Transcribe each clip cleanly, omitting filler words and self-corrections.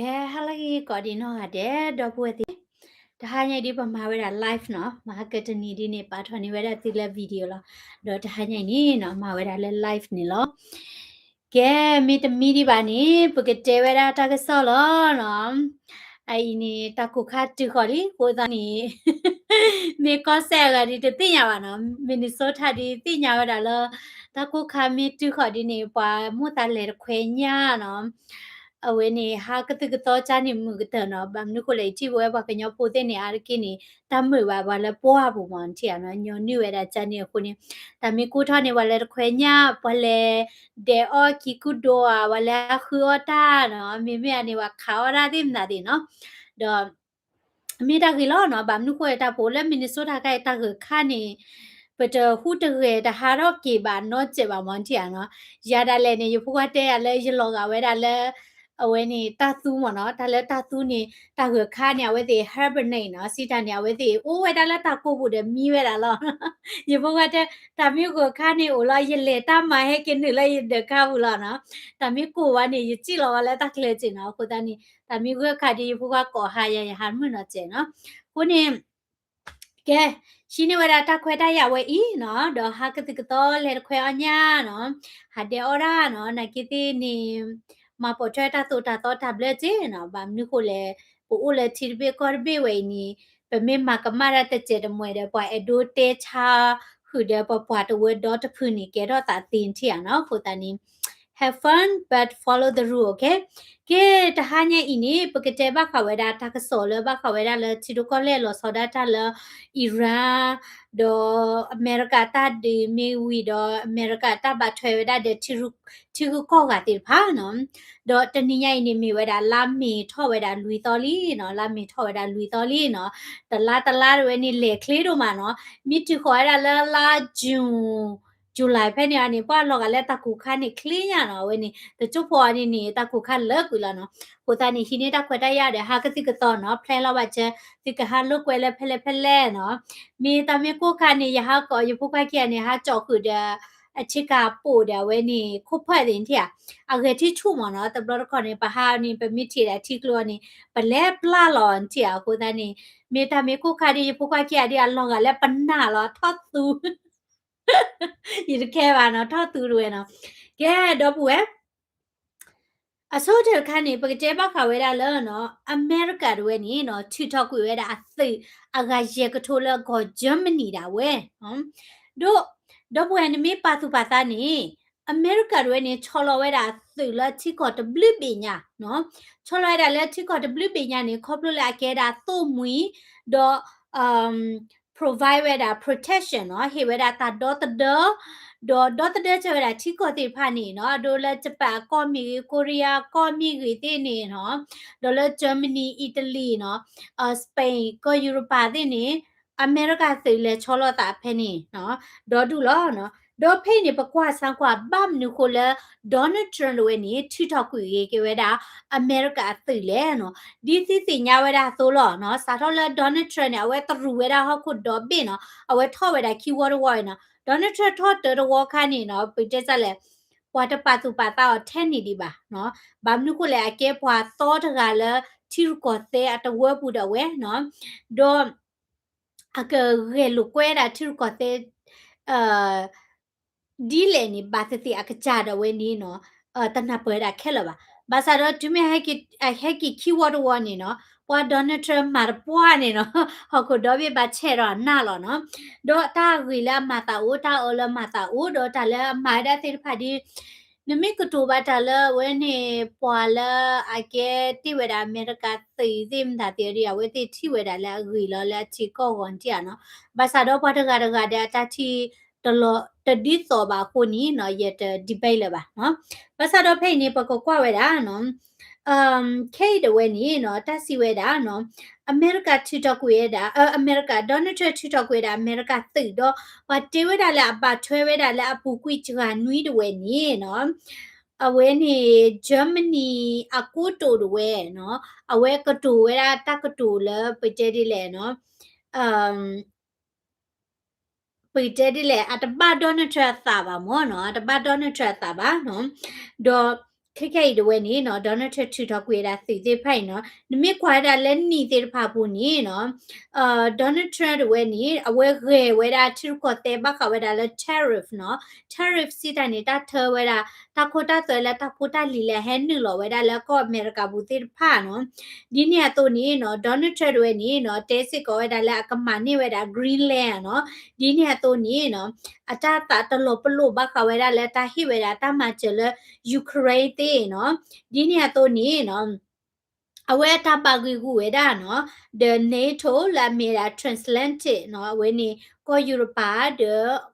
halagi kodino ade dobueti tahanya di pamawera live no mahakata ni di ne pathoni wera tila video lo do tahanya ni no mawera le live ni lo mit midi bani pukete wera tagasolo no ai ni takukatu kori kodani me kosega di te tinya ba no Minnesota di tinya wera lo takukami tu kodi ni pa mutale kwenya no awene ha katu cha ni mu kata no bam nu ko le chi bo ba kanyo po te ni ar ki ni ta mu ba la po ha bu mon ti no nyo ni we da cha ni ko ni ta mi ku tha ni wa le khwe nya pa le de o ki ku do wa la khu o ta no mi mi ani wa kha o ra di na di no do mi da ki lo no bam nu ko ta po le Minnesota ka ta ku kha ni but who the the haro ki ba no che ba mon ti no ya da le ni yu pu ka te ya le yi lo ga we da le အဝဲနေတာသူမနော်ဒါလည်းတာသူနေတာကခါနေဝဲတဲ့ hibernate နော်စီတန်နေဝဲတဲ့အိုးဝဲဒါလည်းတာကိုဘူးတဲ့မီးဝဲတာလောရေဘကတဲ့တာမျိုးကိုခါနေအိုလာရလေတာမဟဲကင်းနေလေတဲ့ခါဘူးလားနော်တာမျိုးကိုဝါနေရကြည့်လောလည်းတာကလေးကျင်နော်ကိုတန်းနေတာမျိုးကခါဒီဘကကောဟာရရဟာမနော်ကျင်နော်ကိုနေကဲရှိနေဝရတာခွဲတရဝဲဤနော်ဒေါ်ဟာကတိကတော့လေခွဲအညာနော်ဟာတဲ့အော်ရာနော်နကိတိနေมาปอช่วยตาตัวตาต่อทับเลยจีเนาะบางนึกเลยปูเลยทีเบกอร์เบไว้นี่เป็นเมมากมาระแต่เจดมวยเดปอยอดูเตชาคือเดปปวดเวดดอตพื้นนี่แกดอตาตีนเที่ยงเนาะผู้ตานี้ have fun but follow the rule okay ကဲတဟanya ini pekete ba khaweda ta ka so le ba khaweda le chidu ko le lo so da ta le Iran do America ta de me wi do America ta ba thwe da de chiru ko ga ti pha no do taniya ini me weda la me tho weda lui to li no la me tho weda lui to li no ta la we ni le kle do ma no mi ti kho da la June จุลายเพ่เนี่ยอันนี้ป้าเราก็แล้วตะกูคันนี่คลีนเนาะเว้ยนี่แต่จุพออันนี้ตะกูคันเลิกกูแล้วเนาะกูตานี่ทีนี้ตะควได้ยาเดี๋ยวหากติกตอนเนาะแพลเราว่าจะติกหาลูกไว้แล้วเพลเนาะมีตามีกูคันนี่ยาหาก็อยู่พวกใครเกียนี่หาจอคือเดอชิกาปูเดเว้ยนี่คุพเพิ่นเที่ยอะเกที่ชุ่มเนาะแต่บลอคนนี่ปะหานี่เป็นมิติที่กลัวนี่ปะแลปลาหลอนเที่ยกูตานี่มีตามีกูคันนี่อยู่พวกใครเกียดิอัลลอฮ์ก็แล้วปัญหาเนาะทอดตู 이렇게 많아 터두루에너 게 너부에 아소들 칸이 버게 제바카 웨라러 너 아메리카 웨니 너 틱톡 웨라 아스 아가 예그톨러 거 저머니다 웨도 너부에니 미 파투파타니 아메리카 웨니 촐러 웨라 쓰러 틱톡 블루비냐 너 촐러 웨라 레 틱톡 블루비냐니 커플라 게다 또무이 더 provide with a protection เนาะ he with a dot the จะ with a ที่ก็ติพานี่เนาะโดยญี่ปุ่นก็มีเกาหลีก็มีกรีซนี่เนาะโดยเยอรมนีอิตาลีเนาะสเปนก็ยุโรปาตินี่อเมริกาสิเลชอลตาเพนี่เนาะโดยดูแล้วเนาะโดยเพนี่ปะกว่าสังกว่าบัมนิโคลโดนัลด์ทรัมป์เวนี่ที่ทอกกุยเกเวดาอเมริกาสิเลเนาะดีสิญญาเวดาโซลเนาะสาทอลโดนัลด์ทรัมป์เนี่ยเวตรูเวดาฮอกคุดดอบบิเนาะเอาไว้ท่อเวดาคีย์เวิร์ดไว้เนาะโดนัลด์ทรัมป์ท่อเตอร์วอลคันนี่เนาะไปเจอซะแหละว่าจะปาตุปาตาแทนนี่ดีบ่ะเนาะบัมนิโคลอาเกพวาโตทะกาลที่รุกอเตอะตะเวปูดะเวเนาะโดအကရေလူကွဲတာသူကတဲ့ဒီလေနေဘာသတိအကကြတော့ဝင်းနေနော်တနပွဲတာခက်လပါဘာသာတော့သူမဟက်ကီ keyword ဝနေနော်ပွာဒေါ်နယ်ထရမ်မှာပွာနေနော်ဟောကိုတော့ပြပါချဲတော့နာလောနော်တော့တာဝီလာမတာဦးတာအော်လမတာဦးတော့တာလဲမာဒသစ်ဖာဒီနမိကတူဘာတာလဲဝင်းနေပွာလာအကဲတိဝဲတာအမေရိကသိသိမတာတေရီဝဲတိထိဝဲတာလဲဂီလောလဲချီကောဝန်တီနော်ဘာသာတော့ပွားတကတဲ့တာတီတလောတဒီစောပါခုနီနော်ရတဲ့ဒီဘိတ်လဲပါနော်ဘာသာတော့ဖိနေပကောကွာဝဲတာနော်ခေဒဝဲနီနော်တက်စီဝဲတာနော်အမေရိကတီတော့ကွေတာအမေရိကဒေါ်နယ်ထရမ်တီတော့ကွေတာအမေရိကသိတော့ဘာတေဝဲတာလဲအပါထွဲဝဲတာလဲအပူကွီချာနွီဒဝဲနီနော်အဝဲနေဂျာမနီအကူတိုဒဝဲနော်အဝဲကတူဝဲတာတကတူလဲပကြဲဒီလဲနော်ปีเจดิแหละอัตบาดอนเทรตาบาหมอเนาะอัตบาดอนเทรตาบาเนาะดอ KK the way ni no Donald Trump to talk with that the pay no the me quite a lenny the papu ni no Donald Trump the way ni away where that to got the back with a tariff no tariff sit and it at her where takota the la taputa lila hendulo where la ko America butir pano dini ato ni no Donald Trump the way ni no tesi ko where la kamani where that Greenland no dini ato ni no ata ta ta lo pelu baka where la ta hi where ta machela Ukraine เนาะဒီနေရာတော့နေเนาะအဝဲတာပါကူကူဝဲတာเนาะ the NATO la mera transatlantic เนาะအဝဲနေကိုယူရိုပါ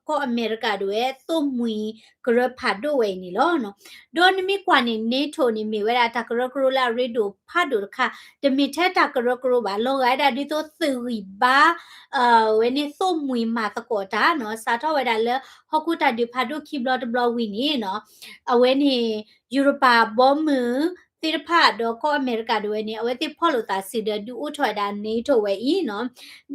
ကိုအမေရိကတို့ရဲ့သုံးမွေကရဖတ်တို့ဝဲနေလောเนาะဒိုနမီကွာနေ NATO နေမီဝဲတာတကရကရလာရီဒိုဖတ်တို့ခါတမီထက်တကရကရပါလောကအဲ့ဒါဒီတော့သီပါဝဲနေသုံးမွေမှာတကောတာเนาะစာတော့ဝဲတာလေဟောကူတာဒီဖတ်တို့ခီဘလော့ဘလော့ဝီနေเนาะအဝဲနေယူရိုပါဘောမူတိရဖတ်တော့ကိုအမေရိကတို့ရဲ့နေအဝဲတိဖော်လို့တာစီဒဒူဥထွာတာနေထိုဝဲဤနော်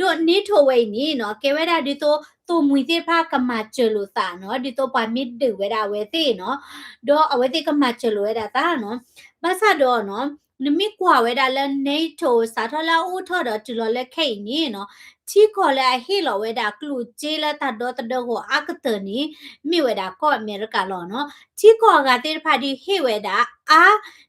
တို့နေထိုဝဲနီနော်ကေဝဲတာဒီတော့သူမွေတိဖတ်ကမချလို့တာနော်ဒီတော့ပါမစ်ဒဝဲတာဝဲတိနော်တော့အဝဲတိကမချလို့ဝဲတာတာနော်ဘာသာတော့နော်နမိကွာဝဲတာလဲနေထိုစာထလာဥထော်တော့တူလော်လက်ခိတ်နီနော်ချီခေါ်လဲဟီလော်ဝဲတာကလူဂျေလာတတော့တတော့ကိုအကတနီမိဝဲတာကောအမေရိကလောနော်ချီခေါ်ကတိဖတ်ဒီဟေဝဲတာအာ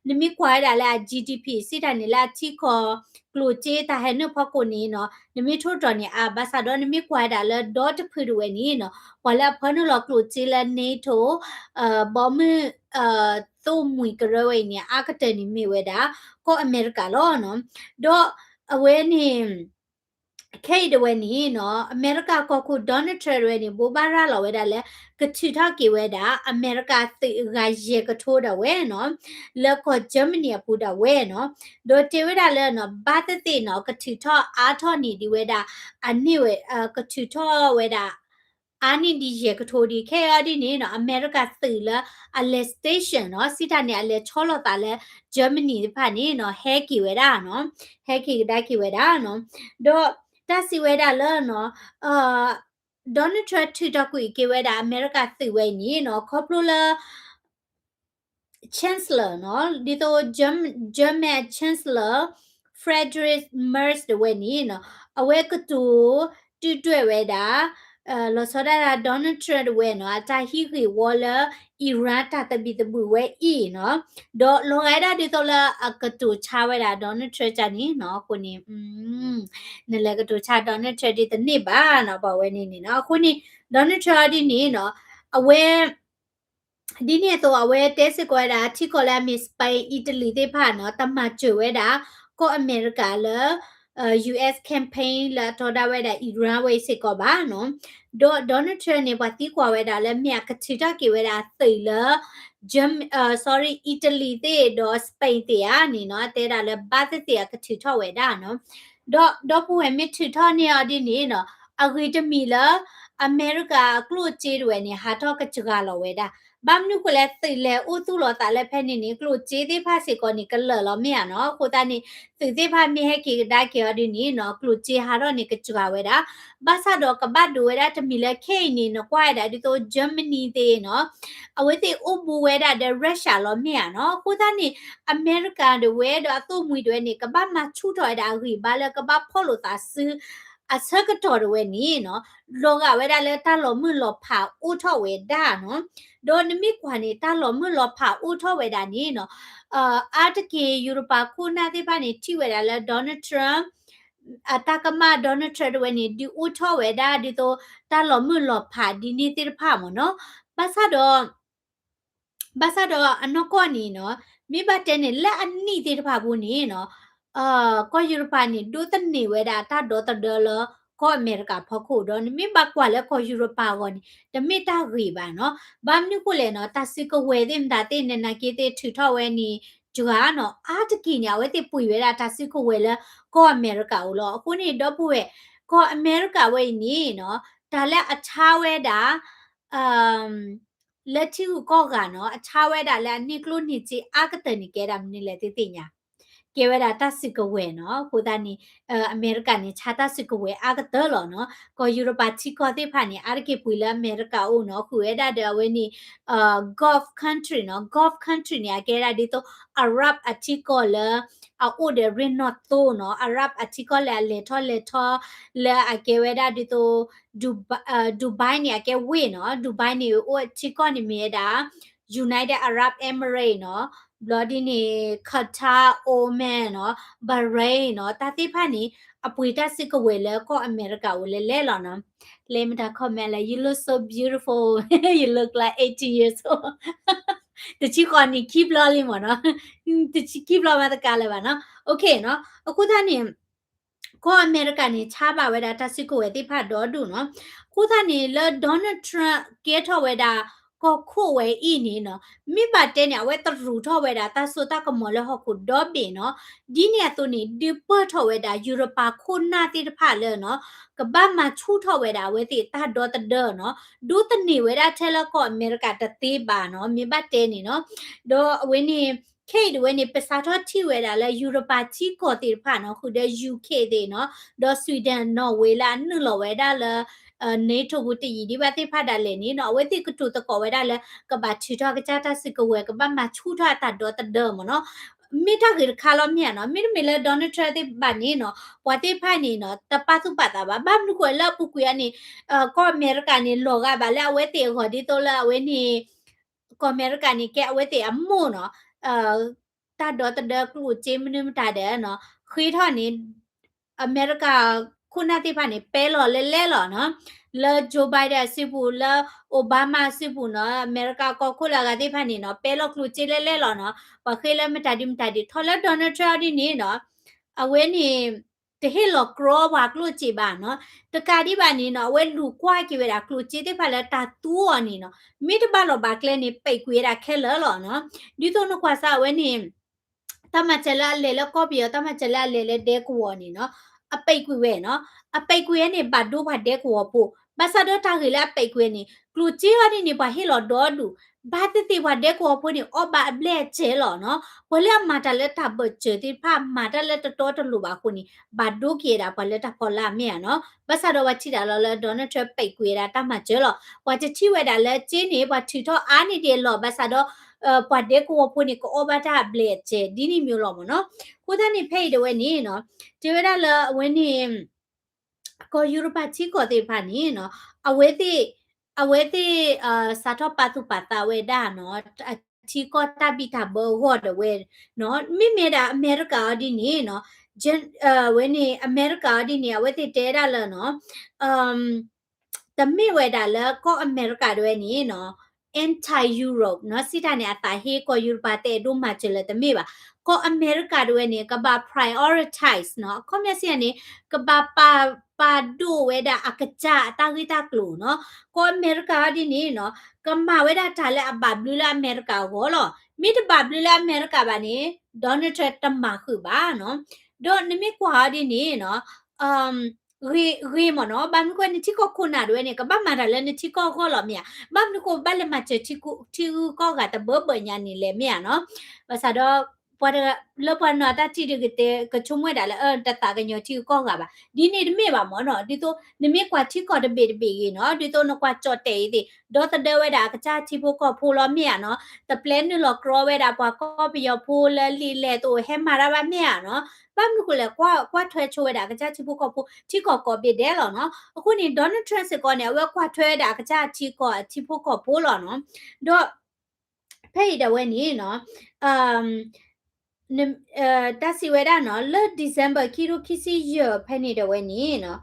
နမိကွာတာလဲ GDP စစ်တန်နီလာချီခေါ်ကလူဂျေတာဟဲနဖောကိုနီနော်နမိထိုးတော်နီအာဘာသာတော့နမိကွာတာလဲဒေါ်တဖူဝဲနီနော်ဝလာဖနလောကလူဂျေလာနေထိုဘောမသူ့မွေကရဝဲနီအကတနီမိဝဲတာကောအမေရိကလောနော်တော့အဝဲနေခေဒဝဲနီနော်အမေရိကကခုဒေါ်နယ်ထရဝဲနီဘောဘာရာလောဝဲဒါလေကချီထားကေဝဲဒါအမေရိကသေဂါရေကထိုးdaဝဲနော်လက်ကောဂျာမနီပူdaဝဲနော်ဒိုတေဝဲဒါလေနော်ဘာတတိနော်ကချီထားအားထော်နီဒီဝဲဒါအနိဝဲကချီထားဝဲဒါအာနီဒီရေကထိုးဒီခေရဒီနေနော်အမေရိကသေလာအလက်စတေးရှင်းနော်စီတာနေအလက်ချောလောတာလေဂျာမနီဖာနေနော်ဟဲကီဝဲဒါနော်ဟဲကီဒါကီဝဲဒါနော်ဒိုတာစီဝဲတာလဲနော်ဒေါ်နယ်ထရထီတကွေကေဝဲတာအမေရိကစီဝဲနီနော်ခေါပလိုလာ chancellor နော်ဒီတော့ German chancellor Friedrich Merz de ဝဲနီနော်အဝဲကတူတူတွဲဝဲတာလောစောဒါဒေါ်နယ်ထရဝဲနော်အတာဟီခီဝလာအီရန်တာတဘီတဘူဝဲအီနော်ဒေါ်လောငယ်တာဒီတော့လာကတူချဝဲတာဒေါ်နယ်ထရချာနီနော်ကိုနီနလေကတူချာဒေါ်နယ်ထရဒီတနိပါနော်ပါဝဲနေနေနော်ခုနီဒေါ်နယ်ထရဒီနီနော်အဝဲဒီနေ့တော့အဝဲတဲစစ်ကွာတာချီကိုလာမစ်ပိုင်အီတလီတေဖာနော်တမချွဲတာကိုအမေရိကလာUS campaign လာတော်တာဝဲတာအီရန်ဝဲစစ်ကောပါနော်ဒေါ်နယ်ထရနေပါတီကွာဝဲတာလဲမြတ်ကချီတာကေဝဲတာသိလာsorry အီတလီတေတော့စပိန်တေอ่ะနေနော်တဲတာလဲဘာသတေကချီထောက်ဝဲတာနော်ဒေါ်ပူဝဲမစ်ချီထောနေအဒီနေနော်အဂီတမီလာအမေရိကကလုချေဝဲနေဟာတော့ကချကလောဝဲတာဘာမနုကလည်းသိလဲဥသူလောတာလည်းဖဲနေနေကလို့ဂျေးသေးဖာစီကောနေကလလောမြရနော်ကိုတာနေသိသေးဖာမြဟဲကေဒါကေရဒီနေနော်ကလို့ဂျေဟာတော့နေကချကဝဲတာဘာသာတော့ကပတ်ဒူဝဲတာတမီလဲခေနေနော်ကွာတာဒီတော့ဂျာမနီသေးနော်အဝဲသေးဥဘူဝဲတာတဲ့ရုရှားလောမြရနော်ကိုတာနေအမေရိကန်တွေဝဲတော့သူ့မွေတွေနေကပတ်မှာချူထော်တာခီဘာလဲကပတ်ဖော်လို့တာစအစကတော်ဝဲနေနော်လောကဝဲတာလဲတာလောမွလောဖာဥထော်ဝဲတာနော်ဒိုနမီကွာနေတာလောမလောဖာဥထောဝဲတာနေနော်အာတကေယူရိုပါခုနာတိပါနေထိဝဲတာလဲဒေါ်နယ်ထရမ်အတကမဒေါ်နယ်ထရဝဲနေဒီဥထောဝဲတာဒီတော့တာလောမလောဖာဒီနေတိဖာမနော်ဘာသာတော့အနောကောနီနော်မိဘတဲနေလက်အနိတိဖာဘူးနေနော်ကောယူရိုပါနေဒိုတနေဝဲတာတာဒေါ်တဒေါ်လောကိုအမေရိကဖောက်ခုတော့မိဘကွာလဲကိုယူရိုပါကောနီတမိတာရီပါနော်ဘာမနုကိုလဲနော်တဆီကဝဲတဲ့ဒါတဲ့နနာကေတဲ့ထူထော်ဝဲနီဂျူဟာနော်အာတကီညာဝဲတဲ့ပွေဝဲတာတဆီကဝဲလဲကိုအမေရိကဦးလောအခုနေတော့ပွေကိုအမေရိကဝဲနီနော်ဒါလဲအချားဝဲတာအမ်လက်ချူကောကနော်အချားဝဲတာလဲနိကလိုနိချီအာကတနီကဲတာမနီလဲတိတိညာ เวลาตัดสิกเวเนาะกูตานี่อเมริกานี่ชาตัดสิกเวอากเตอร์หรอเนาะก็ยุโรปาชิกอติพานี่อาร์เกปุยละอเมริกาโอเนาะกูได้เดเวนี่Gulf country เนาะ Gulf country เนี่ยแกได้ดิโตอาหรับอาชิกอละเอาอุเดรินอตโตเนาะอาหรับอาชิกอละเลทอละอาเกเวได้ดิโตดูไบเนี่ยแกเวเนาะดูไบนี่โอชิกอนี่มีดา United Arab Emirates เนาะ bloody นี่ Qatar Oman เนาะ Bahrain เนาะตาติพานี่อปุยตาสิกเวแล้วก็อเมริกาเวเลเล่หรอเนาะเลมตาคอมเมนต์เลย you look so beautiful you look like 80 years old แต่ชิก่อนนี่คีบลอลิมเนาะแต่ชิคีบลอมาตะกาเลยว่ะเนาะโอเคเนาะအခုท่านนี่ก็อเมริกานี่ชาบาเวดาตาสิกเวติพาดอดูเนาะคูท่านนี่เลโดนัลด์ทรัมป์เกทเวดาก็คู่เวอีนี่เนาะมิบาเตเนี่ยเวตรูทเวดาตาสุตากมอลเลฮอกุดอบีเนาะดีเนี่ยตัวนี้ดิเปอร์ทเวดายุโรปาคุณนาติพาเลยเนาะกบ้ามาชูทเวดาเวติตาดอตเดอเนาะดูตนี่เวดาเทเลก็อเมริกาตตีบาเนาะมิบาเตนี่เนาะโดเวนี่เคดูเวนี่ภาษาทอที่เวดาและยุโรปาที่กอติพาเนาะคือเดยูเคเดเนาะดอสวีเดนนอร์เวย์ละนึงลอเวดาละNATO กุติยีดิบัติพาดาเลนี่เนาะเวติกุตุตะกอเวดาละกบะชิทอกะจาตาสิกเวกบะมาชูทาตาดอตเดอมเนาะมิทากิคาลอมเนี่ยเนาะมิมิเลดอนเนทรติบานี่เนาะปวติพานี่เนาะตะปาตุปาตาบะบามนุกละปุกุยานี่ก็อเมริกานี่โลกะบะละเวติขอดิโตละเวนี่ก็อเมริกานี่แกเวติอัมโมเนาะตาดอตเดอกลูเจมนึมตาเดเนาะคุยทอนี่อเมริกาคุณาติพานี่เปลอเลๆหรอเนาะle Joe Biden สิบูle Obama สิบูเนาะอเมริกาก็คุลากาติพานี่เนาะเปลอกลูจิเลเลหรอเนาะปะเคลมตาดิมตาดิทอลดอนทรัมป์ดินี่เนาะအဝဲနေတဟေလောကရောဘာကလို့ကြည်ပါနော်တကာဒီပါနေနော်အဝဲလူကွာကြည့်ရတာကလို့ကြည်တဲ့ဖာလက်တာတူော်နေနော်မိတပါလောဘာကလဲနေပိတ်ကွေးတာခဲလော်နော်ဒီတော့နကွာစာအဝဲနေတမချလာလေလကောပြောတမချလာလေလေဒဲကောနေနော်အပိတ်ကွေးဝဲနော်အပိတ်ကွေးနေဘတ်ဒိုဘတ်ဒဲကောပို့ဘာသာတော့တာကြီးလာပိတ်ကွေးနေကလူကြည်ရနေပါဟေလောဒေါ်ဒူဘာတတိဘတ်ဒဲကောပို့နေအော်ဘာအဘလက်ချဲလောနော်ဘလမာတလက်တာဘချေတိဖာမာတလက်တော်တလူပါခုနေဘတ်ဒိုကေတာဘလက်တာပေါ်လာမြဲနော်ဘာသာတော့ဝချီတာလောဒေါ်နယ်ထရပိတ်ကွေးတာတမချဲလောဝချချီဝဲတာလဲကျင်းနေဘာထီတော့အာနေတယ်လောဘာသာတော့ปัดเด็กกูพูนี่ก็อบาตาเบลเจดีนี่မျိုးလောမနော်ကိုသားနေဖိတ်တဲ့ဝဲနေနော်ဒီဝဲလာဝဲနေကိုယူရိုပချီကိုတေဖာနေနော်အဝဲတိစာတော့ပါတူပါတာဝဲဒါနော်ချီကိုတပိတာဘောဟော့တဲ့ဝဲနော်မိမေတာအမေရိကဒီနေနော်ဂျန်ဝဲနေအမေရိကဒီနေဝဲတိတဲတာလနော်တမိဝဲတာလကိုအမေရိကတွေနေနော် anti Europe เนาะสิตาเนี่ยตาเฮก็ยุโรปแต่ดูมาเจเลยแต่ไม่บ่าก็อเมริกาด้วยเนี่ยก็บ่า prioritize เนาะก็เนี่ยสิเนี่ยก็บ่าปาดูเวดาอากจาตาวิตากลูเนาะก็อเมริกาดินี่เนาะก็มาเวดาทาเลอบาบลูลาอเมริกาโหรอมิดบาบลูลาอเมริกาบานี่ดอนเทรตตมาคือบ้าเนาะดอนนี่มีกว่าดินี่เนาะรีมเนาะบางคนนี่ที่ก็คุณน่ะด้วยเนี่ยก็บ้ามาแล้วนี่ที่ก็หรอเมียบ้านนี่ก็บ้านเลยมาเจอที่ก็กะแต่เบอร์เบอร์ยานี่แหละเมียเนาะภาษาดอกพอแล้วพอเนาะตาที่ดึกเตก็ชุ่มไว้ได้แล้วตาตากันอยู่ที่ก็กะบ่ดีนี่ไม่บ่หมอเนาะดิโตนี่มีกว่าที่ก็เดเบเนาะดิโตนกว่าจอเตดิดอตเดไว้ได้ก็จ้าที่พวกก็พูลอเมียเนาะแต่แพลนนี่หลอกรอไว้ได้พอก็ไปยอพูลลีแลตัวให้มาราบ้านเมียเนาะบ้านนี่ก็เลยกว่าထွဲချိုးได้ก็จ้าที่พวกก็พูที่ก็เบเด้หรอเนาะအခုนี่ดอนทรัมป์ก็เนี่ยว่ากว่าထွဲได้ก็จ้าที่พวกก็พูหรอเนาะดอเพ่เดเวนี่เนาะတာစီဝဲတာနော်လဒီဇမ်ဘာကီရိုကီစီယဖဲနေတယ်ဝဲနေနော်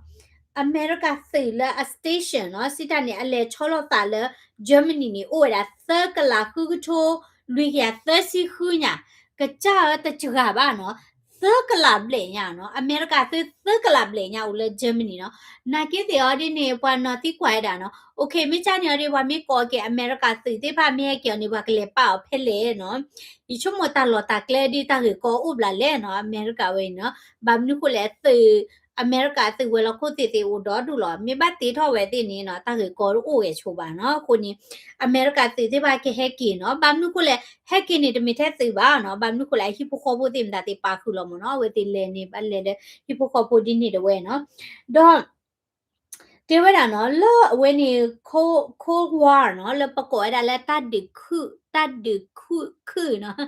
အမေရိကသေလာအစတေးရှင်းနော်စစ်တနေအလေချောလောတာလေဂျာမနီနေအိုရာသကလာခုကထိုလူရသစီခုညာကကြတချကပါနော်သကလာဘလေညာနော်အမေရိကသကလာဘလေညာဦးလေဂျာမနီနော်နာကေတေအော်ဒီနေပွာနော်တိခွာတာနော်โอเคมิจาเนี่ยรีว่ามีกอเกอเมริกาสิที่พาเมียเกี่ยวนี่ว่าเกลป่าเพเลเนาะอีชั่วโมงตลอดตาเกลดีตาหือกออุบลาเลเนาะอเมริกาเว้ยเนาะบามนี่คุแลตือ อเมริกาติเวลาโคติอุดอดูหรอมีบัตติทอเวตินี่เนาะตาคือกอรูโอเอชูบาเนาะคนนี้อเมริกาติที่บาเคเฮกิเนาะบางนุคุเลเฮกินี่จะมีแท้ติบ้าเนาะบางนุคุเลฮิปโปโคโปติมดาติปาคุลมเนาะเวติเลนี่บัลเลเลฮิปโปโคโปดินี่เดเวเนาะดอတေဝဒနော်လောအဝဲနေခိုးဝါနော်လပကောဒါလက်တတ်ဒီခုတတ်ဒီခုနော်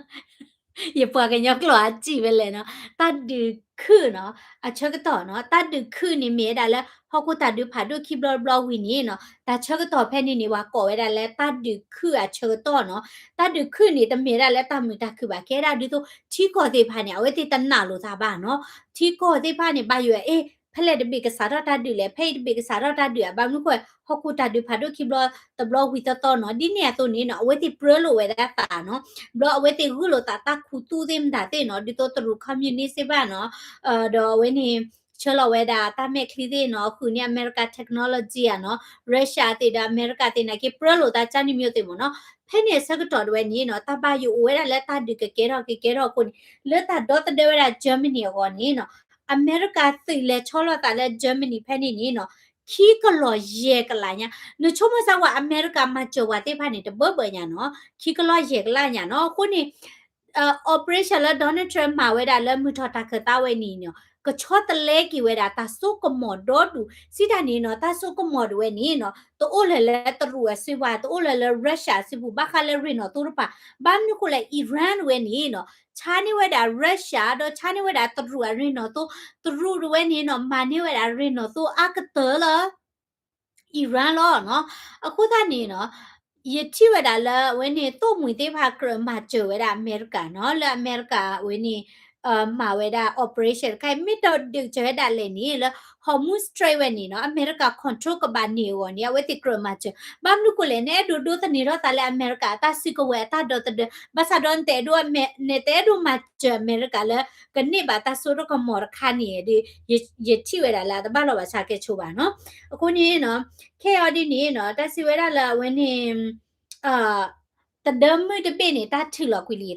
ရပွားကညောကလောကြည့်ပဲလေနော်တတ်ဒီခုနော်အချက်ကတော့နော်တတ်ဒီခုနေမြေဒါလဲဟောကုတတ်ဒီဖာဒိုခိဘလဘလဝီနေနော်ဒါချက်ကတော့ဖဲနေနေဝါကောဝဲဒါလဲတတ်ဒီခုအချက်တော့နော်တတ်ဒီခုနေတမြေဒါလဲတမီတခုပါခဲဒါဒီတော့ချီကောသေးဖာနေအဝဲတေတနာလို့သာပါနော်ချီကောသေးဖာနေပါရွယ်အေးဖလက်တပိကစားတော့တတ်တယ်လေဖိတ်တပိကစားတော့တတ်တယ်ဘာလို့ခွဟခုတတ်တယ်ဖာဒိုခိဘလတဘလဝီတော့နော်ဒီနေတော့နေနော်အဝဲတိပရလိုဝဲတာပါနော်ဘလအဝဲတိဟုလိုတာတခုတူးthemဒါတဲ့နော်ဒီတော့တရူ community ပါနော်တော့ဝဲနေချလဝဲတာတမဲ့ခလီတဲ့နော်ခုနေအမေရိက technology อ่ะနော်ရုရှားတဲ့အမေရိကတဲ့နကေပရလိုတာချာနေမျိုးတဲ့မနော်ဖဲနေစကတော်တွေနေနော်တပါယူဝဲတာလက်တာဒီကဲတော့ကိုလက်တာတော့တဲ့ဝဲတာဂျာမနီကောနေနော်အမေရိကသိလေချောလတာလေဂျာမနီဖဲနေနေနော်ခီကလောရေကလာညာနချိုမဆာဝအမေရိကမှာကြောဝတဲ့ဖာနေတဘဘညာနော်ခီကလောရေကလာညာနော်ခုနေoperation la Donald Trump မှာဝဲတာလက်မှုထတာခတာဝဲနီနော်ကချောတလဲကီဝဲတာတဆုကမော်ဒေါ်တူစီတာနေနော်တဆုကမော်ဒဝဲနီနော်တိုလဲလဲတရူဝစီဝါတိုလဲလဲရုရှားစီဘူးဘခလဲရီနော်တူရပါဘာမြခုလဲအီရန်ဝဲနီနော်ချာနေဝဲတာရုရှားတော့ချာနေဝဲတာတရူရီနော်တူတရူဝဲနီနော်မာနေဝဲတာရီနော်တူအကတလားအီရန်လောနော်အခုသားနေနော်ယတိဝဒါလဝင်းနေတော့မွေသေးဖာကရမချဝဒါအမေရိကနော်လအမေရိကဝင်းနေမာဝဒါ operation ခိုင်မီတော့ဒီချဝဒါလေနီလ hormuz trade ဝနေနော်အမေရိက control ကဘာနေဝနေဝတိကရမချဘာမနုကိုလေနေဒိုဒိုတနေတော့တလေအမေရိကတာစီကဝဲတာတော့တဘာသာဒွန်တဲဒိုနေတဲ့ဒိုမချအမေရိကလကနေဘာတာဆိုတော့ကမော်ခါနေဒီယတိဝဒါလာတဘာလို့ဘာချခဲ့ချိုးပါနော်အခုနေနော်ခေအော်ဒီနေနော်တစီဝဲဒါလာဝင်းနေတဒမ်မတပေနေတာထီလကွီလီ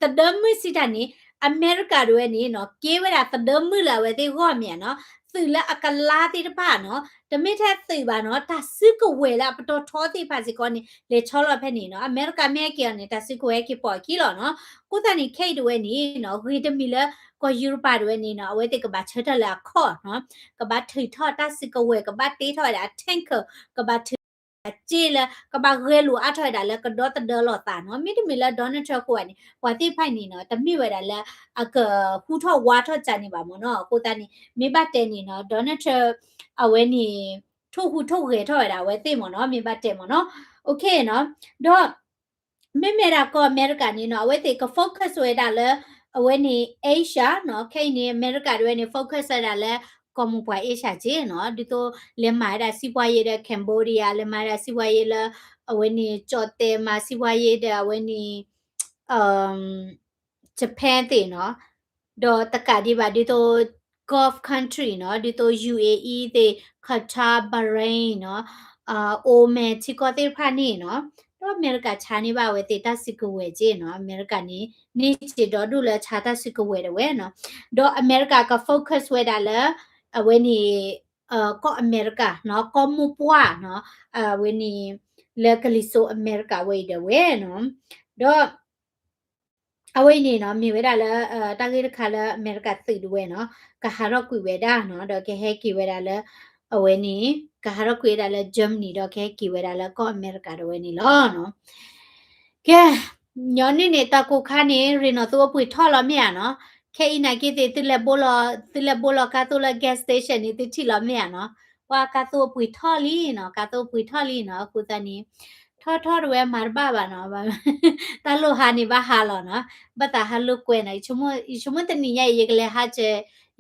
တဒမ်မစီတနီအမေရိကတွေနေနော်ကေဝရာတဒမ်မလာဝဲတေဟောမြန်နော်သီလာအကလာတိတပါနော်တမိထက်သိပါနော်တဆီကဝဲလာပတော်ထောတိပါစီကောနေလေချောလဖက်နေနော်အမေရိကမဲကေနေတဆီကဝဲကေပေါ်ကီလောနော်ကိုတနီခိတ်တွေနေနော်ဝေတမီလာကိုယူရိုပါတွေနေနော်အဝဲတေကဘာချတ်တလာခော့နော်ကဘာထိထောတဆီကဝဲကဘာတေးထောတာတန်ကကဘာကြည်လကဘာရဲလူအထောက်တာလဲကတော့တဒလောတာနော်မိတမီလာဒေါ်နယ်ထရကိုကနေဝါတိဖိုင်နေနော်တမိဝဲတာလဲအကဟူထောဝါထောချနေပါမနော်ကိုတန်နေမိဘတဲနေနော်ဒေါ်နယ်ထရအဝဲနေထုတ်ဟူထုတ်ရဲထောက်ရတာဝဲသိမနော်မိဘတဲမနော်โอเคနော်တော့မေမေရာကောအမေရိကန်နေနော်အဝဲတိက focus ဝဲတာလဲအဝဲနေ Asia နော်ခိနေအမေရိကတွေနေ focus ရတာလဲကောမပွားအေရှာကြီးနော်ဒီတော့လင်မာရစီပွားရေးတဲ့ကမ်ဘောဒီးယားလင်မာရစီပွားရေးလအဝနေကြော်တဲမှာစီပွားရေးတဲ့အဝနေအမ်ဂျပန်တဲ့နော်တော့တကဒီပါဒီတော့ Gulf country နော်ဒီတော့ UAE တဲ့ Qatar Bahrain နော်Oman ချီကောတဲ့ဖာနေနော်တော့အမေရိကခြာနေပါဝဲတေတစစ်ကဝဲကြီးနော်အမေရိကနေချီတော့ဒူလဲခြာတစစ်ကဝဲတဲ့ဝဲနော်တော့အမေရိကက focus ဝဲတာလဲအဝဲနေကောအမေရိကနော်ကောမူပွားနော်အဝဲနေလက်ကလီဆိုအမေရိကဝဲတဲ့ဝဲနော်တော့အဝိနေနော်မြေဝဲတာလဲတာဂေတခါလဲအမေရိကသိတဝဲနော်ကဟာရော့ကွေဝဲတာနော်တော့ကဲဟဲကီဝဲတာလဲအဝဲနေကဟာရော့ကွေတာလဲဂျာမနီတော့ကဲကီဝဲတာလဲကောအမေရိကတော့ဝဲနေလောနော်ကဲညနေနေတာကိုခါနေရနော်သူအပွေထော်လာမြနော်ခဲအနာကေတေလက်ဘောလကာတိုလာ gas station နေတိချီလာမြနော်ဝါကာတိုပွေထော်လီနော်ကာတိုပွေထော်လီနော်ကုတနီထော်ရဲမာဘာဘာနော်ဘာတလိုဟာနေဘာဟာလောနော်ဘတာဟာလုကွဲနေချုံမတနီရဲ့ရေကလေးဟာချေ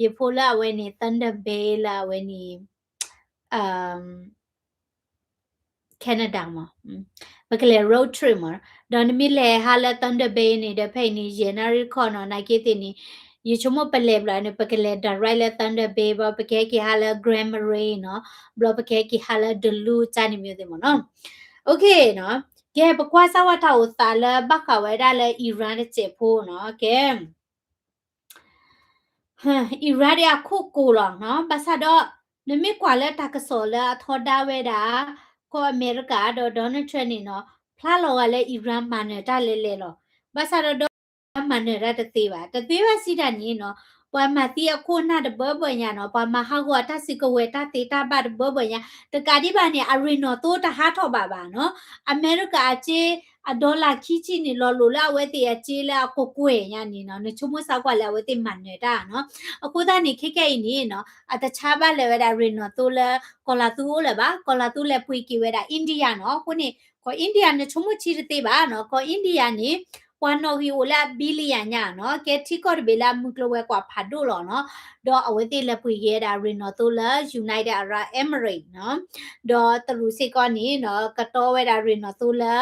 ရေဖိုလာဝဲနေတန်ဒဘေးလာဝဲနေအမ်Canada မှာဘကလေ road trip မှာဒေါ်နမီလေဟာလာတန်ဒဘေးနေတဲ့ဖိနေရနာရီခေါ်နော်နိုင်ကေတင်နေရေချုံမပလေပလာနေပကလေ direct လေတန်ဒဘေးဘပကဲကီဟာလာ grammar နော်ဘလပကဲကီဟာလာဒလူချာနေမျိုးတယ်မနော်โอเคเนาะแกปะกว่าสวัสดิ์อุตสาละบักขะไว้ได้เลยอิหร่านเจ็บโพเนาะแก ฮะอีราเดียคู่กูหรอกเนาะภาษาดอนึไม่กว่าแล้วตากระโสแล้วทอดาเวดาก็อเมริกาดอโดนัลด์ทรัมป์นี่เนาะพลาดเราอะไรอีรานมาเนี่ยได้เลยหรอภาษาดอมันเนี่ยได้แต่ตีว่าสิดานี่เนาะปามาตีအခုနာတဘဘညာနော်ပမာဟာကွာတစီကဝေတတေတာဘတ်ဘဘညာတကာဒီဘာနေအရီနိုတိုတဟာထောပါပါနော်အမေရိကအချေအဒေါ်လာခီချီနေလောလိုလာဝဲတေအချေလာကိုကွေညာနေနော်နချုံမဆောက်ကလာဝဲတေမန်နေတာနော်အခုဒါနေခိခဲနေနော်အတခြားပါလေဝဲတာရီနိုတိုလာကောလာတူလေပါကောလာတူလေပွေကီဝဲတာအိန္ဒိယနော်ခုနေကိုအိန္ဒိယနချုံမချီတေပါနော်ကိုအိန္ဒိယနေone of you la billion nya no ke thikor bela muklowe kwa phadu lo no do awete la pui ye da rino to la united arab emirates no do tru se ko ni no kato we da rino to la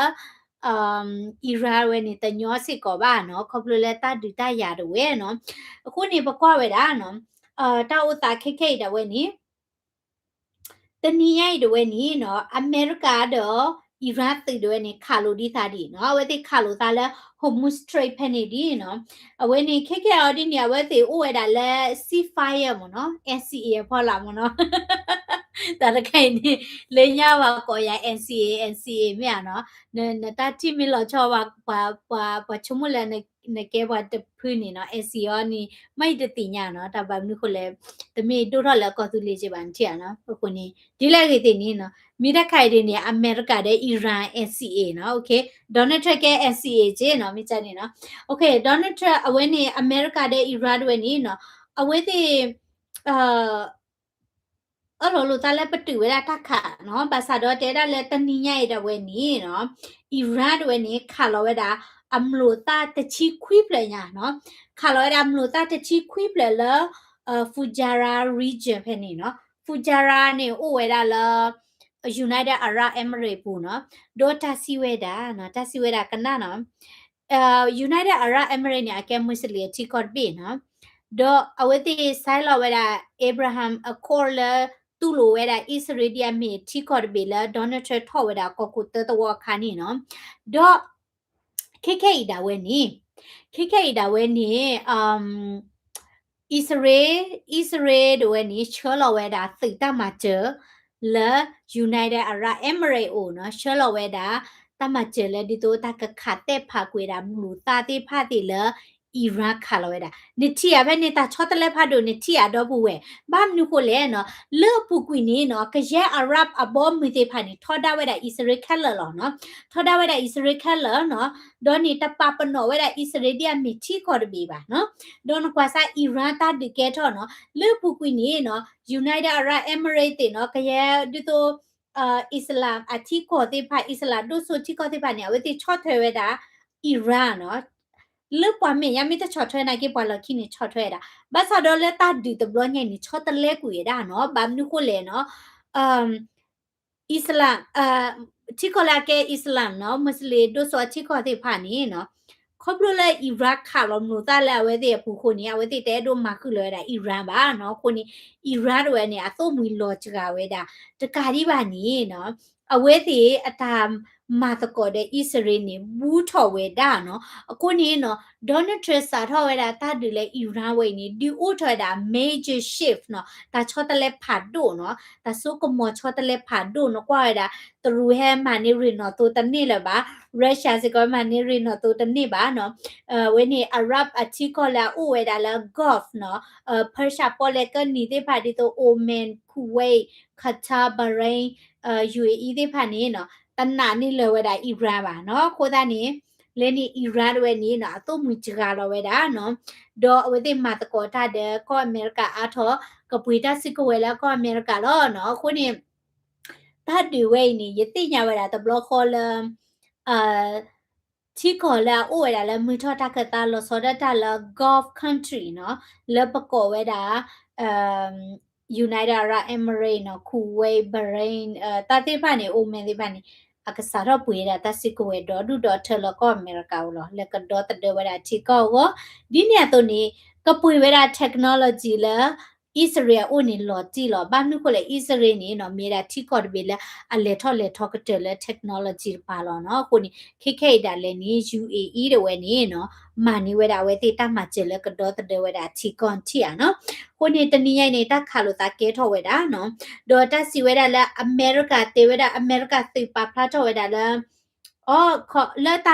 Iran we ni tanyo se ko ba no khoplo le ta du ta ya de we no aku ni ba kwa we da no ta u ta khek da we ni တနည်းရိုက်တွေနီနော်အမေရိကတော့အီရတ်တွေတွေနီခါလိုဒီသားဒီနော်ဝဲတိခါလိုသားလဲဟိုမူစထရိတ်ဖက်နေဒီနော်အဝဲနေခက်ခဲအော်ဒီနေဝဲတိဥဝဲတာလဲစီဖိုင်ရမနော် NCA ဖော်လာမနော်တာတခိုင်နေလေညာပါကောရ NCA မြနော်နတာတိမီလောချောပါချုံမလဲနေကေဘာတဖူးနေနော် NCA နီမိုက်တတိညာနော်တဘာမြခုလဲတမေတို့တော့လဲကောသူလေးချပန်ချာနော်ခုနေဒီလိုက်ရတဲ့နီနော်မိရခိုင်တဲ့နေအမေရိကတဲ့အီရန် NCA နော်โอเคဒေါ်နယ်ထရက်က NCA ကျနော်မိချနေနော်โอเคဒေါ်နယ်ထရက်အဝဲနေအမေရိကတဲ့အီရန်တွေနီနော်အဝဲတဲ့အဲ့လိုလိုတလည်းပတူဝဲတာခါနော်ဘာသာတော့တဲတာလည်းတနည်းညရတဲ့ဝဲနီနော်အီရန်တွေနီခါလောဝဲတာအမလို့တာတချီခွိပလညာနော်ခါလောဝဲတာအမလို့တာတချီခွိပလလဖူဂျာရာ region ဖဲနေနော်ဖူဂျာရာနေအိုဝဲတာလာ United Arab Emirates ပူနော်ဒေါ်တာစီဝဲတာနော်တာစီဝဲတာကနနော်United Arab Emirates နေအကဲမွေးစလီတီကော့ဘေနော်ဒေါ်အဝဲတိဆိုင်လောဝဲတာ Abraham Accord လတူလိုဝဲတာ Israel ဒီအမီတီကော့ဘေလာ Donald Trump ထော်ဝဲတာကိုကုတတဝခါနီနော်ဒေါ်ခေဒါဝဲနီခေဒါဝဲနီIsrael တို့နီချောလဝဲတာစိတ်တမှာကျလ United Arab Emirates အိုနော်ချောလဝဲတာတမကျလေဒီတိုတာကခတ်တဲ့ဖာကွေတာမလူတာတိဖာတိလအီရတ်ခါလောဝဲတာနိတီယာပဲနေတာချောတလဲဖာဒိုနိတီယာတော့ဘူးဝဲဘာမနုကိုလဲနော်လေပူကွီနေနော်ကရဲအရတ်အဘောမီတေဖာနီထော်ဒါဝဲတာ Israel ခက်လောနော်ထော်ဒါဝဲတာ Israel ခက်လောနော်ဒေါ်နီတပပနောဝဲတာ Israel ဒီအမီချီခေါ်တပြီပါနော်ဒေါ်နကွာစာအီရန်တာဒီကဲထော်နော်လေပူကွီနေနော် United Arab Emirates တေနော်ကရဲဒီတိုအစ္စလာမ်အတီကိုတေဖာအစ္စလာမ်ဒုဆိုတီကိုတေဖာနေဝဲတိချော့ထွဲဝဲတာအီရန်နော်လေပွားမေယမိတချော့ထွဲနိုင်ကေပွာလခိနေချော့ထွဲတာဘာသာတော့လက်တာဒီတဘလညနေချော့တလဲကူရတာနော်ဘာမနုကိုလေနော်အစ္စလာမ်တီကိုလာကေအစ္စလာမ်နော်မွတ်စလင်ဒုဆိုတီကိုတေဖာနေနော်ခေါပလိုလဲအီရတ်ခါလောမျိုးတာလဲဝဲတဲ့ပူခုနေဝဲတဲ့တဲတို့မာခုလဲတာအီရန်ပါနော်ခုနေအီရတ်ဝဲနေအသုမီလောချကဝဲတာတကာဒီပါနေနော်အဝဲတဲ့အတာမာတကောတဲ့ Israel နေဘူးထော်ဝဲတာနော်အခုနေနော် Donald Trump စာထော်ဝဲတာတာဒီလဲအီရန်ဝဲနေဒီဥထော်တာ major shift နော်တာချောတလဲဖတ်တို့နော်တာဆုကမောချောတလဲဖတ်တို့နော်ကွာတာတရူဟဲမာနေရီနော်တိုတနေ့လဲပါရုရှားစကောမာနေရီနော်တိုတနေ့ပါနော်ဝဲနေအရတ်အချီကောလာဥဝဲတာလာ Gulf နော်ပါရှာပေါ်လေကနေတဲ့ဖာဒီတိုအိုမန်ကူဝိတ်ခါတာဘရိန်UAE တဲ့ဖာနေနော်တနာနေလဲဝဲတာအီရန်ပါနော်ခိုးသားနေလဲနေအီရန်ဝဲနေနော်အတုံမူချကလောဝဲတာနော်ဒေါ်ဝဲတဲ့မတ်ကောတာတဲ့ကောအမေရိကအားထောကပွေတာစစ်ကဝဲလာကောအမေရိကလောနော်ခုနေတာဒီဝဲနေယတိညာဝဲတာတဘလခေါ်လချီခေါ်လာအိုဝဲတာလဲမီထောတာကတာလောစောဒတာလာ Gulf country နော်လဲပကောဝဲတာUnited Arab Emirates နော် Kuwait Bahrain တာတိဖာနေ Oman တိဖာနေအကစားတော့ပွေတာတစစ်ကိုဝဲတော့ဒူတော့ထလကောအမေရိကလောလကတော့တဒဝဲတာချီကောဒီနေတော့နေကပွေဝဲတာ technology လာ อิสราเอลโอนี่หลอจีหลอบ้านนึกคนเลยอิสราเอลนี่เนาะมีแต่ที่กอดเบลละอันเลทอก็เจอแล้วเทคโนโลยีปาลอเนาะคนนี้เคดันเลยนี่ UAE เดเวนี่เนาะมานี่เวลาเวทีตั้งมาเจอแล้วก็ดอตเดเวลาที่ก่อนที่อ่ะเนาะคนนี้ตอนนี้ยัยนี่ตั้งข่าวตาเกทอเวดาเนาะดอตสิเวลาละอเมริกาเตเวลาอเมริกาติปาพลาทอเวดาละอ๋อขอแล้วตา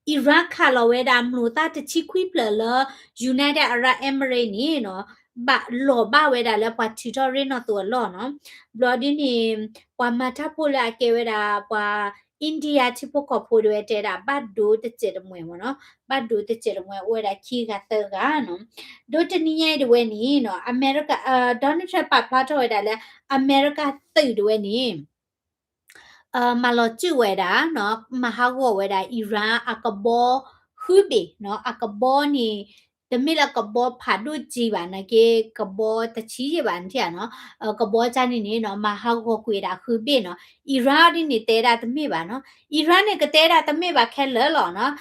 อิรักค่ะเราเวดามนูตาจะชิควิปเลยยูไนเต็ดอาหรับเอมิเรตส์นี่เนาะบะหล่อบ้าเวดาแล้วปะทิทอรีนอตัวหล่อเนาะบลอดีนี่ปะมาทับพูลาเกเวดาปะอินเดียที่พวกเขาพูดเวเจดาบัดดูตะเจดมวยวะเนาะบัดดูตะเจดมวยเวดาคีกาเตอร์กาเนาะดูจะนี่ยัยดูเวนี่เนาะอเมริกาดอนัลด์ทรัมป์ปะพลาทอเวดาแล้วอเมริกาตื่นดูเวนี่มาลอจิเวดาเนาะมาฮาวเวดาอิหร่านอากาโบฮูบีเนาะอากาโบนี่တမီလကဘောဖာဒုကြည်ပါနကေကဘောတချီရပါန်တီနော်ကဘောချာနေနေနော်မဟာကိုကွေတာခုပိနော်အီရန်ဒီနေတဲတာတမီပါနော်အီရန်နေကတဲတာတမီပါခဲလဲလောနော်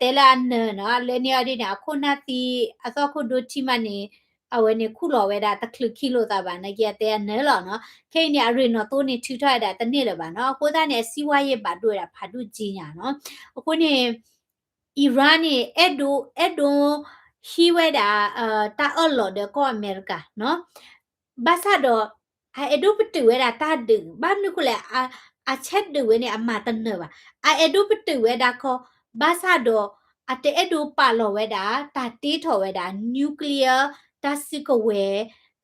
တဲလာနနော်လဲနေရဒီနာခုနာတီအစောခုဒုချီမနေအဝဲနေခုလော်ဝဲတာတခလခီလိုတာပါနကေတဲနဲလောနော်ခဲနေအရင်နော်တိုးနေထူထွက်တာတနေ့လပါနော်ကိုသားနေစီဝါရဲ့ပါတွေ့တာဖာဒုကြည်ညာနော်အခုနေအီရန်နေအဲ့ဒိုฮีเวดาตาอลอเดก็อเมริกาเนาะบาซาดอไอเอดูปตือเวดาตาดึงบ้านนึกแหละอาเช็ดดูเวเนี่ยอามาตันเนว่ะไอเอดูปตือเวดาคอบาซาดออาเตเอดูปาลอเวดาตาตีทอเวดานิวเคลียร์ตาซิกเว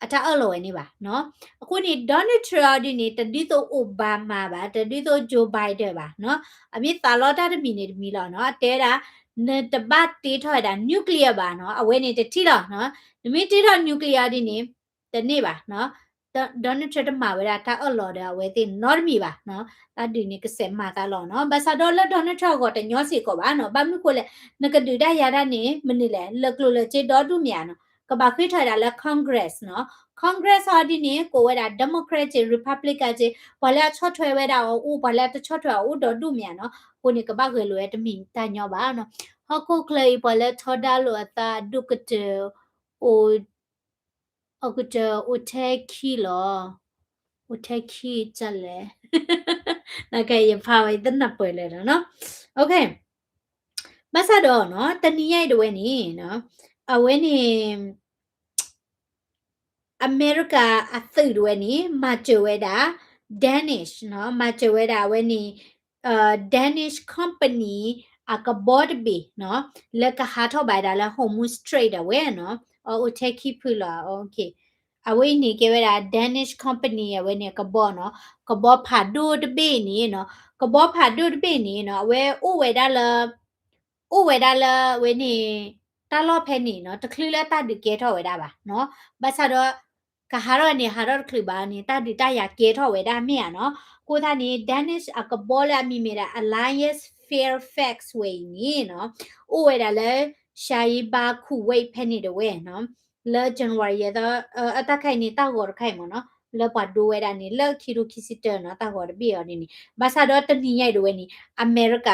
อาตาอลอเวนี่ว่ะเนาะအခုนี่ดอนัลด์ทรัมป์ဒီนี่တဒီတော့အိုဘားမားပါတဒီတော့ဂျိုဘိုင်ဒန်ပါเนาะအမြင့်တာလောတာတမီနေတမီလောเนาะတဲတာနတပတ်တေးထွက်တာနျူကလ িয়ার ပါเนาะအဝဲနေတတိတော့เนาะနမီတေးတော့နျူကလ িয়ার ဒီနေတနေ့ပါเนาะဒေါ်နယ်ထရမဝဲတာအော်လော်ဒါဝဲတိနော်မီပါเนาะတဒီနေကစဲမာတာလောเนาะဘာသာဒေါ်လာဒေါ်နယ်ထရကိုတညောစီကိုပါเนาะဘာမကိုလေနကဒူဒရရနေမနေလေလကလိုလေချေဒေါ်ဒူမြာเนาะကဘာခွေထရလာ Congress เนาะ Congress ဟာဒီနေကိုဝဲတာ Democrat ချေ Republican ချေဘာလဲချော့ထွဲဝဲတာအိုဘာလဲတချော့ထွဲအိုဒေါ်ဒူမြာเนาะကိုနေကဘာခွေလိုရတမီတညောပါเนาะဟောကိုကလေးပလက်ထော်ဒါလိုအတာဒုကတေအိုအခုတအိုတဲခီလောအိုတဲခီချက်လေနာကရဖာဝိဒနပွဲလေနော်โอเคမဆာတော့နော်တနည်းရိုက်တော့နီနော်အဝဲနေအမေရိကအသိတွေနီမာချဝဲတာ Danish နော်မာချဝဲတာဝဲနီDanish company အကဘော့ဘီနော်လက်ကဟာထောက်ပါတာလဲ home straight ဝဲနော်အိုတက်ခိဖူလာโอเคအဝဲနေကဝဲတာ Danish company ဝဲနေကဘော့နော်ကဘော့ဖာဒိုတဘေနီနော်ကဘော့ဖာဒိုတဘေနီနော်ဝဲအိုဝဲတာလဲအိုဝဲတာလဲဝဲနေတာလော့ဖဲနီနော်တခလီလဲတာဒီကဲထောက်ဝဲတာပါနော်ဘာသာတော့ကဟာရနေဟာရခလဘာနေတာဒီတရကဲထောက်ဝဲတာမြင်နော်ကိုသားနေ Danish အကဘောလာမီမီရာ Alliance Fairfax ဝဲနီနော်အိုဝဲတာလဲရှာယီဘာခုဝဲဖဲနေတယ်ဝဲနော်လဲ January ရတော့အတခိုင်နေတောက်ကောခိုင်မနော်လဲပါဒိုဝဲတာနေလဲခီရူခီစီတနော်တောက်ကောဘီရောနေဘာသာတော့တနီရိုက်တော့ဝဲနီအမေရိက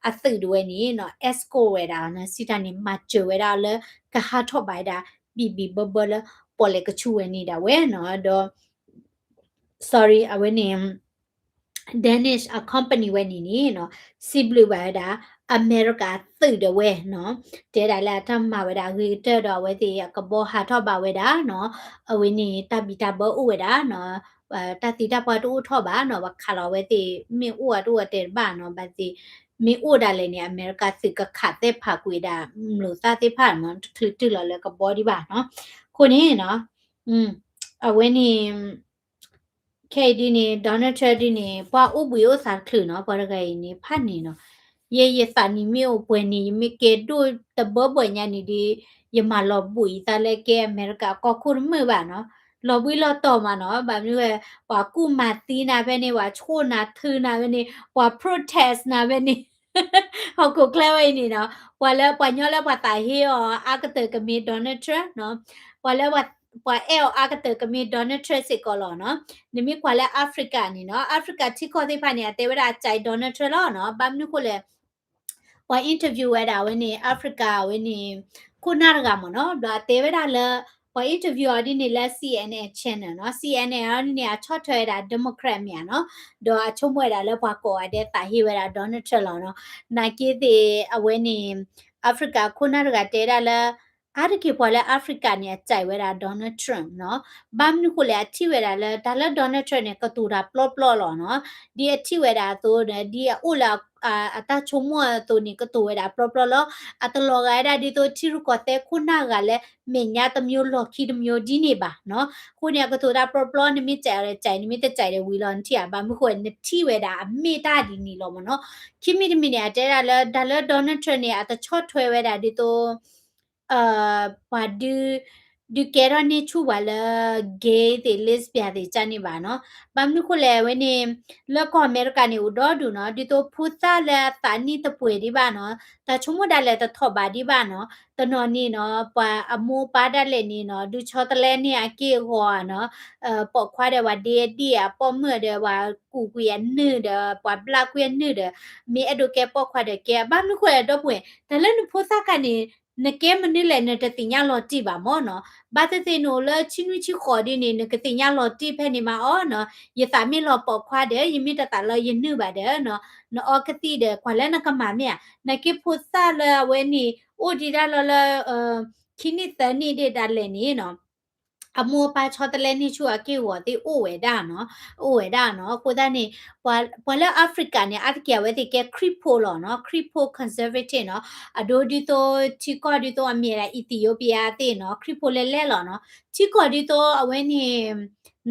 အသိတွေနီနော် ESCO ဝဲတာနော်စီတန်နေမချဝဲတာလဲကဟာထော့ပိုင်တာဘီဘီဘဘလပေါ်လေကချူဝဲနေတာဝဲနော်တော့ sorry အဝဲနေ Danish a company ဝဲနေနီနော်စီဘလူဝဲတာအမေရိကသိတဲ့ဝဲနော်တဲဒါလာထမဝဲတာရီတက်တော့ဝဲတီကဘောဟာထော့ပါဝဲတာနော်အဝင်းနေတပီတာဘောဥဝဲတာနော်တတိတာပွားတူထော့ပါနော်ဘခါလောဝဲတီမင်းဥဝတူဝတဲဘာနော်ဘာတီမင်းဥဒါလည်းနေအမေရိကစစ်ကခတ်တဲ့ဖာကွေတာလို့သတိဖာနော်တူလောလည်းကဘောဒီပါနော်ခုနေနော်အဝင်းနေခေဒီနေဒေါ်နယ်ထရဒီနေပွာဥပယောစာခလူနော်ဘာရဂိုင်နေဖတ်နေနော်ye sa ni mi o bwe ni mi ke do te bo bwe nya ni di ye ma lo bui ta le ke America ko khu me ba no lo bui lo to ma no ba myu e wa ku ma ti na be ni wa chho na thu na be ni wa protest na be ni ho ko kle wai ni no wa le pa nyo le pa ta he o a ka te ka mi Donald Trump no wa le wa ပွာအဲအကတကမီဒေါ်နယ်ထရစ်ကောလောနော်နိမိကွာလဲအာဖရိကနီနော်အာဖရိကတိခေါ်တဲ့ဖာနေတဲဝရအချိုင်ဒေါ်နယ်ထရလောနော်ဘမ်နုကိုလဲပွာအင်တာဗျူးဝဲတာဝဲနေအာဖရိကဝဲနေခုနာရကမနော်ဒါတဲဝရလဲ พอ interview อดีนี่ละ CNN channel เนาะ CNN อันนี้ชอบเธอได้ Democrat เนี่ยเนาะดอชมวยได้แล้วพอก่อได้ตาฮิเวรา Donald Trump เนาะนากีเดเอาไว้นี่แอฟริกาคุณน่าจะเจอได้ละอาร์กิพอลแอฟริกาเนี่ยใจเวลา Donald Trump เนาะบางนุคุเลยที่เวลาละแต่ละ Donald Trump เนี่ยก็ตัวรับปลอหรอเนาะดีที่เวลาตัวเนี่ยดีอุลาตาชมวยตัวนี้ก็ตัวเวลาปลอแล้วอัตโลกายได้ดีตัวที่รู้ก็แต่คุณน่ากันเลยเมียตมีโลคิดมีดีนี่บ่เนาะคุณเนี่ยก็ตัวรับปลอนี่มีใจอะไรใจนี่มีแต่ใจเลยวิลอนที่อ่ะบางมุขเนี่ยที่เวลาไม่ได้ดีนี่หรอกเนาะคิดมีเนี่ยเจอได้แล้วแต่ละ Donald Trump เนี่ยอัตชดถอยเวลาดีตัวပါဒီကဲရနေချူပါလာဂေးတေလစ်ပြတဲ့ချနေပါနော်ပမ်နုခလဲဝနေလက်ကောအမေရိကန်နေဦးတော့ဒူနော်ဒီတော့ဖူသလာတာနီတပွေဒီပါနော်တချုံမဒါလဲတထော့ပါဒီပါနော်တနော်နီနော်ပါအမိုးပါဒက်လဲနီနော်ဒူချောတလဲနေအကေဟောနော်ပေါ့ခွာတဲ့ဝဒေတီအပေါ်มื่อတဲ့ဝကူကွေနေတဲ့ပွာဘလာကွေနေတဲ့မေအဒိုကဲပေါ့ခွာတဲ့ကဲဘာနုခလဲတော့ပွေတလဲနဖူသကနေနကဲမနိလဲနဲ့တတိညာလော်တိပါမောနော်ဘာတတိနိုလချင်းဝချီခေါ်ဒီနေနကတိညာလော်တိဖဲနေမှာအော်နော်ယသမီလော်ပေါ်ခွာတဲ့ယမိတတလော်ယနုပါတဲ့နော်နော်ကတိတဲ့ခွာလဲနကမမြနကိဖုသလဝဲနီအိုဒီဒါလော်လခိနိတနီတဲ့ဒါလဲနေနော်အမောပါချောတလဲနေချူအကေဝတိအိုဝဲဒါနော်အိုဝဲဒါနော်ကိုဒနေပွာလအာဖရိကန်နေအတကဝဲတိကခရစ်ဖိုလောနော်ခရစ်ဖို conservative နော်အဒိုဒီတိုချီကောဒီတိုအမေရာအီသီယိုးပီးယားတေနော်ခရစ်ဖိုလဲလဲလောနော်ချီကောဒီတိုအဝဲနေ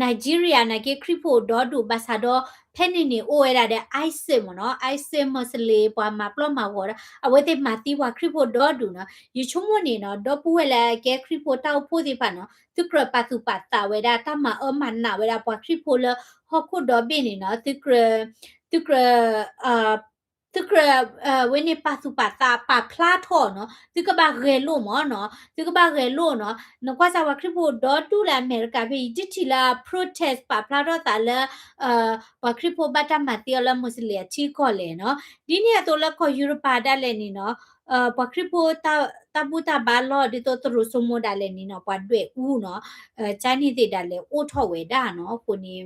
နိုင်ဂျီးရီးယားနကေခရစ်ဖိုဒေါ်ဒူဘာသာဒေါ်ဖဲနေနေအိုဝဲဒါတဲ့အိုက်စစ်မနော်အိုက်စစ်မစလေပွာမှာပလော့မှာဝရအဝဲတိမာတီဝါခရစ်ဖိုဒေါ်ဒူနော်ယူချုံမနေနော်ဒေါ်ပူဝဲလဲကဲခရစ်ဖိုတောက်ဖို့ဒီပါနော်ตุกระปาตุปัตตาเวดาตามามันนาเวดาปอคริโพลฮอคุดอบินี่เนาะตุกระตุกระเวนี่ปาตุปัตตาปาพลาทอเนาะตุกบาเรโลมอเนาะตุกบาเรโลเนาะนกว่าซาวาคริโพดอตูลาอเมริกาบีจิติลา protest ปาพลาดอตาละปาคริโพบัตตามาเตียละมุสลิมชีก็เลยเนาะဒီเนี่ยตัวละก็ยุโรปาได้เลยนี่เนาะปาคริโพตาบูตาบาลอดิโตตรุสมโมได้เลยนี่เนาะปาด้วยอูเนาะจานี่ติได้เลยโอทอเวดาเนาะคนนี้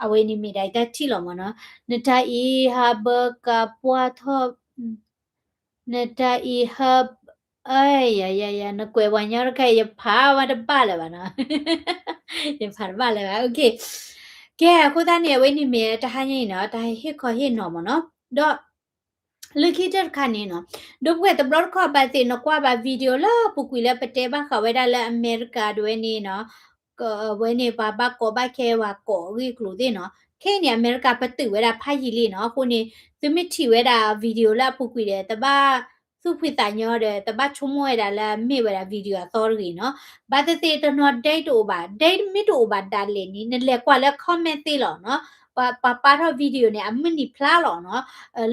အဝေးနေမိတိုင်းတက်ထီလောမနော်နတိုင်ဟာဘကပွားထောနတိုင်ဟာအေးရနကွယ်ဝညာရခဲရဖာဝတ်ပါလေပါနော်ရဖာပါလေပါโอเคကဲအခုသားနေဝေးနေမိတဟန်းရင်နော်ဒါဟစ်ခေါ်ဟစ်နော်မနော်တော့လူခိတဲ့ခါနေနော်ဒုဘွေတဘလခေါ်ပါတဲ့နော်ကွာပါဗီဒီယိုလာပုကွေလာပတဲပါခဝဲဒါလာအမေရိကတွေနေနော်ဝဲနေပါဘာကောဘာခဲဝါကောရီကလူတဲ့နော်ခဲနေအမေရိကပတ်တူဝဲဒါဖိုင်ကြီးလေးနော်ခုနေသမစ်ချီဝဲဒါဗီဒီယိုလာပုကွေတဲ့တပါစုဖိတညောတဲ့တပါချုံမွဲဒါလာမေဝဲဒါဗီဒီယိုသောရီနော်ဘာတဲ့တဲ့နော်ဒိတ်တိုဘာဒိတ်မီတိုဘာဒါလေနီနလေကွာလဲ comment သေးလောနော်ပါတော့ဗီဒီယိုနဲ့အမနီဖလားလောနော်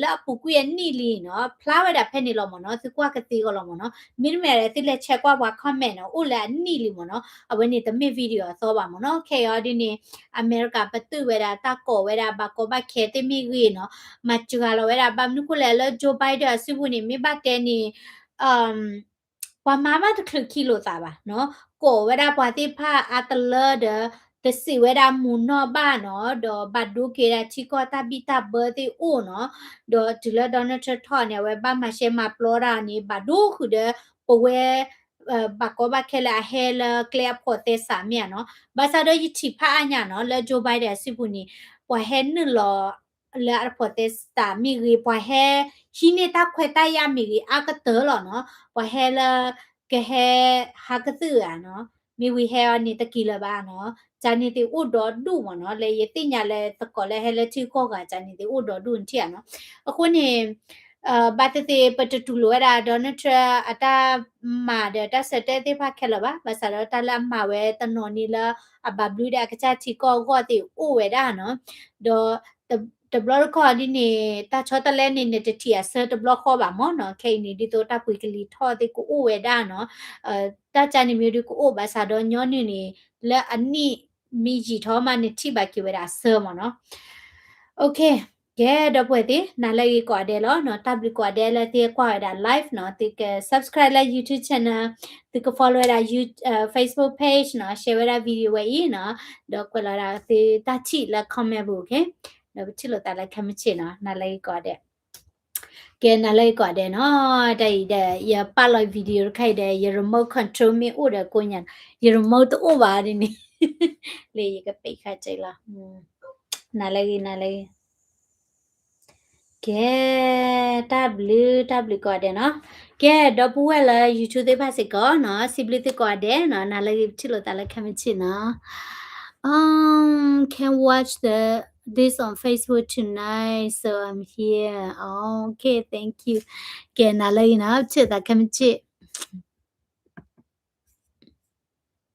လာပူကွေနီလီနော်ဖလားဝဲတာဖဲနေလောမနော်သူကွာကတိကောလောမနော်မင်းမဲတဲ့တိလက်ချက်ကွာဘာ comment နော်အိုလာနီလီမနော်အဝဲနေတမေဗီဒီယိုသောပါမနော်ခေယောဒီနေအမေရိကပတူဝဲတာတကောဝဲတာဘာကောဘခဲတိမီကြီးနော်မချူကလောဝဲတာဘာနုကိုလဲလောဂျိုဘိုင်ဒါစီဘူးနေမိဘတဲနေပမာမတခလကီလိုသားပါနော်ကိုဝဲတာပွားတိဖာအတလဒတစီဝဲတာမူနော်ဘာနော်ဒေါ်ဘတ်ဒုကေရာချီကောတာဘီတာဘတ်တီအိုနော်ဒေါ်ဒီလာဒေါ်နထထော်နေဝဲဘာမရှေမပလောရာနေဘဒုခုဒပဝဲဘာကောဘာခဲလာဟဲလာကလပ်ဖို့တေစာမြနော်ဘာသာတော့ယချီဖာအညာနော်လဲဂျိုဘိုင်တဲ့စီပူနီပွားဟဲနလောလာဖို့တေစာမီရီပွားဟဲရှိနေတာခွဲတရမီရီအကတဲလောနော်ပွားဟဲလာကဟဲဟာကတူอ่ะနော်မီဝီဟဲနေတကီလာပါနော်ဂျာနီတီဥဒေါ်ဒူမနော်လေယတိညာလေတကောလေဟဲလေချီကောကဂျာနီတီဥဒေါ်ဒူန်တီနော်အခုနေဘာတတေပတတူလိုရဒေါနထအတာမာဒတာစတဲ့တေဖာခဲလပါဘာသာတော့တလမဝဲတနော်နီလာအဘဘလူဒကချာချီကောကောတီဥဝဲဒါနော်ဒေါ်တဘလခေါ်ဒီနေတာချောတလဲနေတတီအဆတဘလခေါ်ပါမောနော်ခိနေဒီတော့တပွေကလေးထော်တဲ့ကိုဥဝဲဒါနော်တာချာနေမျိုးဒီကိုဥဘာသာတော့ညောနေနေလက်အနိမိကြီးထောမနဲ့ထိပါကိဝဲဒါဆာမနော်โอเค Ke da puede nalagi ko adelo no tabli ko adela ti ko ada live no ti ke subscribe la YouTube channel ti ko follow la YouTube Facebook page no share la video we no do ko la ti ta chi la comment bu ke no chi lo ta la comment chi no nalagi ko ade ke nalagi ko ade no dai de ya pa la video khai de ya remote control me o de ko nyan ya remote to over ni le ye ka pe kha chai la nalagi Kẻ W gọi đẻ nó kẻ W là YouTube they pass có nó sibility gọi đẻ nó là chỉ là ta là kamchi nó can watch this on Facebook tonight so I'm here okay thank you kẻ là nó chỉ ta kamchi